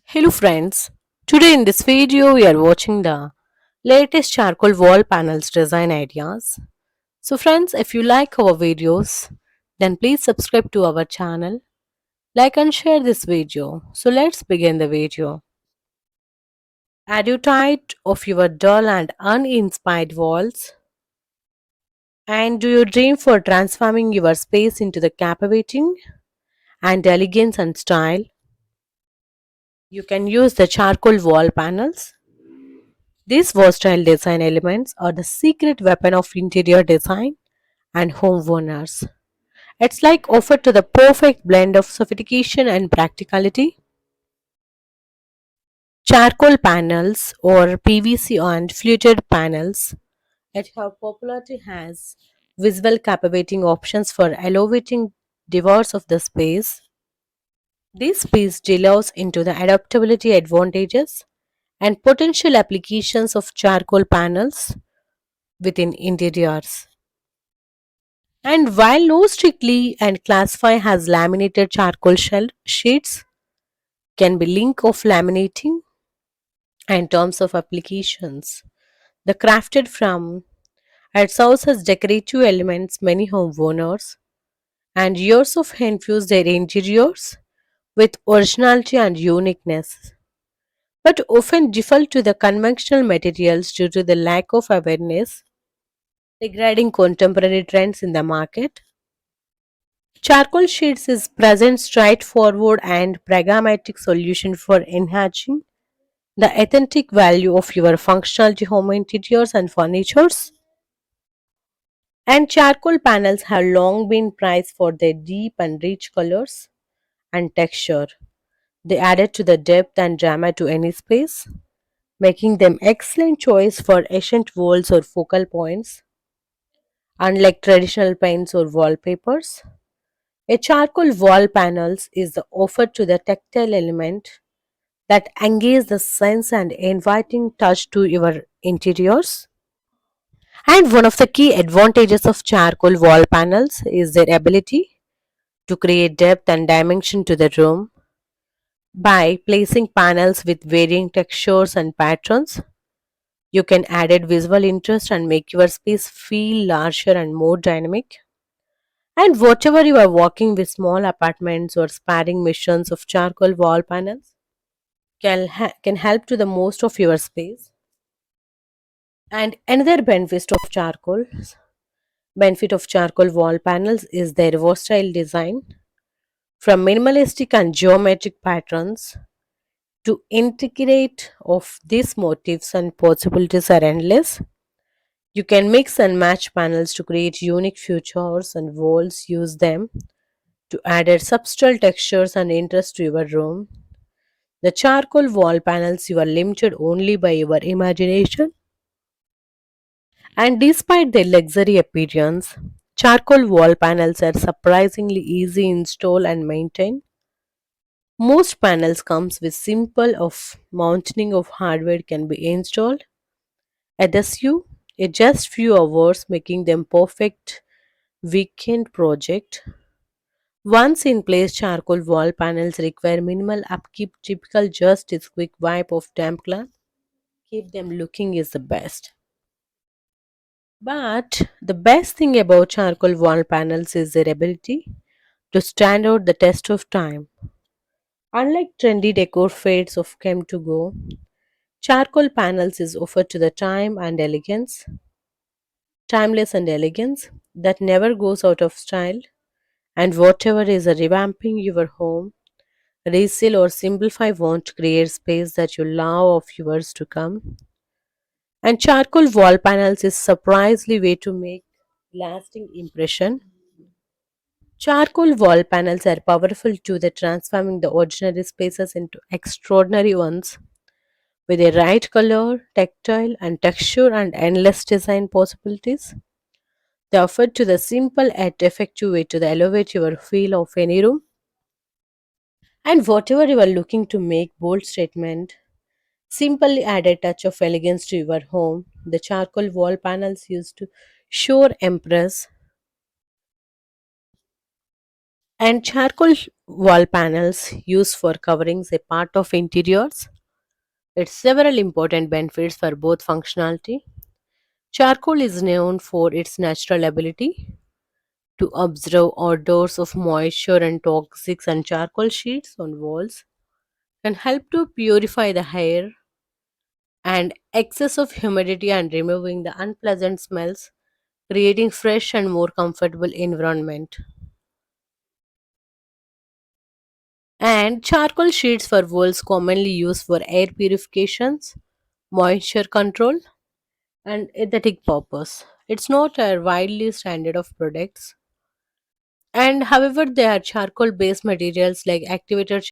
Hello friends, today in this video we are watching the latest charcoal wall panels design ideas. So friends, if you like our videos, then please subscribe to our channel, like and share this video. So let's begin the video. Are you tired of your dull and uninspired walls? And do you dream for transforming your space into the captivating and elegance and style? You can use the charcoal wall panels. These versatile design elements are the secret weapon of interior design and home owners. It's like offered to the perfect blend of sophistication and practicality. Charcoal panels or PVC and fluted panels at how popularity has visual captivating options for elevating diverse of the space. This piece delves into the adaptability advantages and potential applications of charcoal panels within interiors. And while no strictly and classify has laminated charcoal shell sheets, can be link of laminating and terms of applications. The crafted from it serves as decorative elements many homeowners and years of infuse their interiors with originality and uniqueness, but often default to the conventional materials due to the lack of awareness regarding contemporary trends in the market. Charcoal sheets is present straightforward and pragmatic solution for enhancing the authentic value of your functionality home interiors and furnitures. And charcoal panels have long been prized for their deep and rich colors and texture. They added to the depth and drama to any space, making them excellent choice for ancient walls or focal points. Unlike traditional paints or wallpapers, a charcoal wall panels is the offer to the tactile element that engage the sense and inviting touch to your interiors. And one of the key advantages of charcoal wall panels is their ability to create depth and dimension to the room by placing panels with varying textures and patterns. You can add visual interest and make your space feel larger and more dynamic. And whatever you are working with small apartments or spanning missions of charcoal wall panels can help to the most of your space. And another benefit of charcoal wall panels is their versatile design. From minimalistic and geometric patterns to integrate of these motifs and possibilities are endless. You can mix and match panels to create unique features and walls use them to add subtle textures and interest to your room. The charcoal wall panels you are limited only by your imagination. And despite their luxury appearance, charcoal wall panels are surprisingly easy to install and maintain. Most panels comes with simple of mounting of hardware can be installed adhesive in just few hours, making them perfect weekend project. Once in place, charcoal wall panels require minimal upkeep, typical just a quick wipe of damp cloth. Keep them looking is the best. But the best thing about charcoal wall panels is their ability to stand out the test of time. Unlike trendy decor fades of came to go, charcoal panels is offered to the timeless and elegance that never goes out of style. And whatever is a revamping your home, resell or simplify want create space that you love of years to come. And charcoal wall panels is surprisingly way to make lasting impression. Charcoal wall panels are powerful too, that transforming the ordinary spaces into extraordinary ones with a right color, tactile and texture and endless design possibilities. They offer to the simple yet effective way to the elevate your feel of any room. And whatever you are looking to make bold statement, simply add a touch of elegance to your home. The charcoal wall panels used to sure impress. And charcoal wall panels used for coverings a part of interiors. It's several important benefits for both functionality. Charcoal is known for its natural ability to absorb odors of moisture and toxics, and charcoal sheets on walls can help to purify the air and excess of humidity and removing the unpleasant smells, creating fresh and more comfortable environment. And charcoal sheets for walls commonly used for air purifications, moisture control, and aesthetic purpose. It's not a widely standard of products. And however, there are charcoal based materials like activated